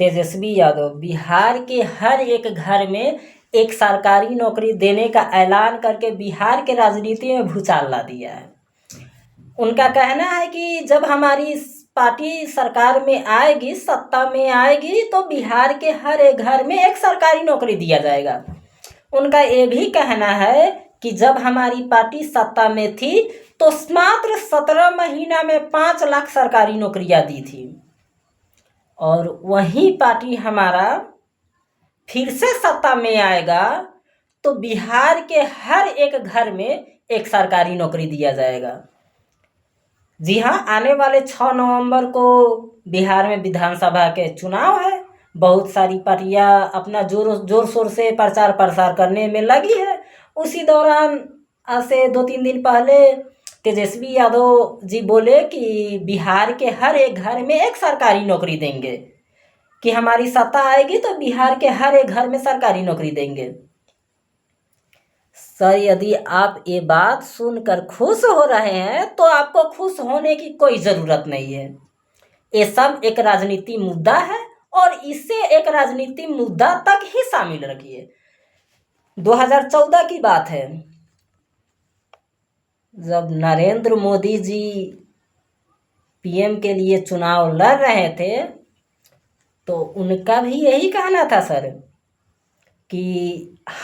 तेजस्वी यादव बिहार के हर एक घर में एक सरकारी नौकरी देने का ऐलान करके बिहार के राजनीति में भूचाल ला दिया है। उनका कहना है कि जब हमारी पार्टी सरकार में आएगी, सत्ता में आएगी, तो बिहार के हर एक घर में एक सरकारी नौकरी दिया जाएगा। उनका ये भी कहना है कि जब हमारी पार्टी सत्ता में थी तो मात्र 17 महीना में 5 लाख सरकारी नौकरियां दी थी, और वही पार्टी हमारा फिर से सत्ता में आएगा तो बिहार के हर एक घर में एक सरकारी नौकरी दिया जाएगा। जी हाँ, आने वाले 6 नवंबर को बिहार में विधानसभा के चुनाव है। बहुत सारी पार्टियां अपना जोर शोर से प्रचार प्रसार करने में लगी है। उसी दौरान आज से 2-3 दिन पहले तेजस्वी यादव जी बोले कि बिहार के हर एक घर में एक सरकारी नौकरी देंगे, कि हमारी सत्ता आएगी तो बिहार के हर एक घर में सरकारी नौकरी देंगे। सर, यदि आप ये बात सुनकर खुश हो रहे हैं तो आपको खुश होने की कोई ज़रूरत नहीं है। ये सब एक राजनीति मुद्दा है और इसे एक राजनीति मुद्दा तक ही शामिल रखिए। 2014 की बात है, जब नरेंद्र मोदी जी पीएम के लिए चुनाव लड़ रहे थे तो उनका भी यही कहना था सर कि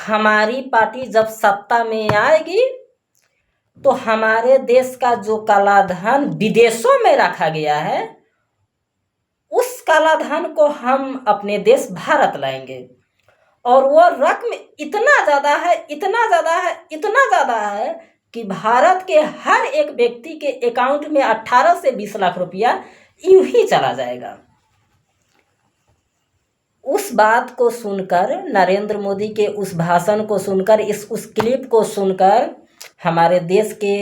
हमारी पार्टी जब सत्ता में आएगी तो हमारे देश का जो काला धन विदेशों में रखा गया है उस काला धन को हम अपने देश भारत लाएंगे, और वो रकम इतना ज़्यादा है, इतना ज़्यादा है, इतना ज़्यादा है कि भारत के हर एक व्यक्ति के अकाउंट में 18 से 20 लाख रुपया यूं ही चला जाएगा। उस बात को सुनकर, नरेंद्र मोदी के उस भाषण को सुनकर, उस क्लिप को सुनकर हमारे देश के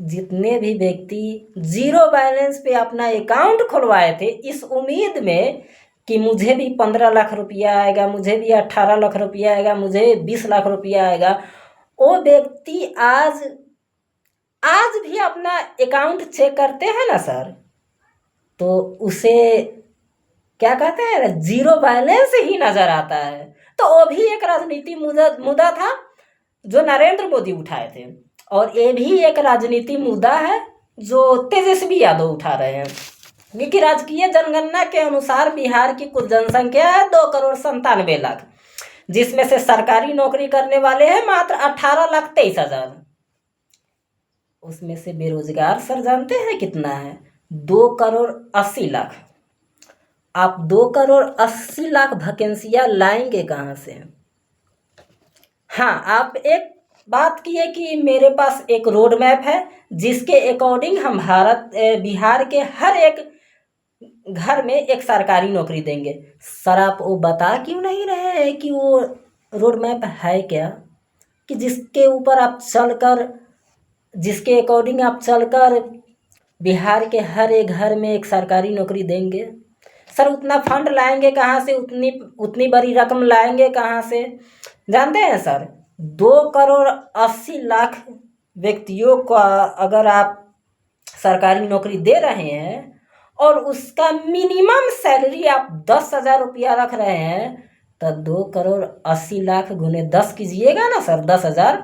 जितने भी व्यक्ति जीरो बैलेंस पे अपना अकाउंट खुलवाए थे इस उम्मीद में कि मुझे भी 15 लाख रुपया आएगा, मुझे भी 18 लाख रुपया आएगा, मुझे 20 लाख रुपया आएगा, वो व्यक्ति आज भी अपना अकाउंट चेक करते हैं ना सर, तो उसे क्या कहते हैं, जीरो बैलेंस ही नजर आता है। तो वो भी एक राजनीति मुद्दा था जो नरेंद्र मोदी उठाए थे, और ये भी एक राजनीति मुद्दा है जो तेजस्वी यादव उठा रहे हैं। क्योंकि राजकीय जनगणना के अनुसार बिहार की कुल जनसंख्या है 2,97,00,000, जिसमें से सरकारी नौकरी करने वाले हैं मात्र 18,23,000। उसमें से बेरोजगार सर जानते हैं कितना है? 2,80,00,000। आप 2,80,00,000 वैकेंसियाँ लाएंगे कहाँ से? हाँ, आप एक बात की है कि मेरे पास एक रोड मैप है जिसके अकॉर्डिंग हम बिहार के हर एक घर में एक सरकारी नौकरी देंगे। सर, आप वो बता क्यों नहीं रहे हैं कि वो रोड मैप है क्या, कि जिसके ऊपर आप चलकर, जिसके अकॉर्डिंग आप चलकर बिहार के हर एक घर में एक सरकारी नौकरी देंगे? सर, उतना फंड लाएंगे कहाँ से? उतनी बड़ी रकम लाएंगे कहाँ से? जानते हैं सर, 2,80,00,000 व्यक्तियों को अगर आप सरकारी नौकरी दे रहे हैं और उसका मिनिमम सैलरी आप 10,000 रुपया रख रहे हैं, तो 2,80,00,000 गुने 10 कीजिएगा ना सर, 10,000,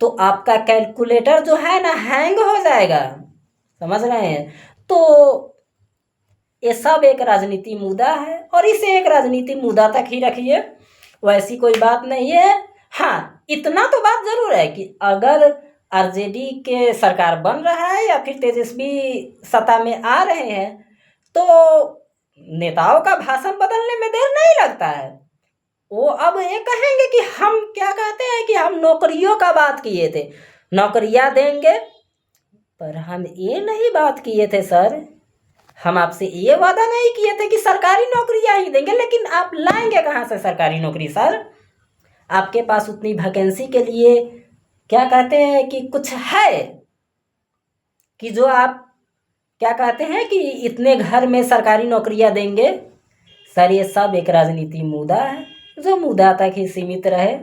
तो आपका कैलकुलेटर जो है ना हैंग हो जाएगा। समझ रहे हैं? तो ये सब एक राजनीति मुद्दा है और इसे एक राजनीति मुद्दा तक ही रखिए, वैसी कोई बात नहीं है। हाँ, इतना तो बात जरूर है कि अगर आरजेडी के सरकार बन रहा है या फिर तेजस्वी सत्ता में आ रहे हैं तो नेताओं का भाषण बदलने में देर नहीं लगता है। वो अब ये कहेंगे कि हम क्या कहते हैं कि हम नौकरियों का बात किए थे, नौकरियां देंगे, पर हम ये नहीं बात किए थे सर, हम आपसे ये वादा नहीं किए थे कि सरकारी नौकरियां ही देंगे। लेकिन आप लाएंगे कहाँ से सरकारी नौकरी सर? आपके पास उतनी वैकेंसी के लिए क्या कहते हैं कि कुछ है कि जो आप क्या कहते हैं कि इतने घर में सरकारी नौकरियां देंगे? सर, ये सब एक राजनीति मुद्दा है जो मुद्दा तक ही सीमित रहे।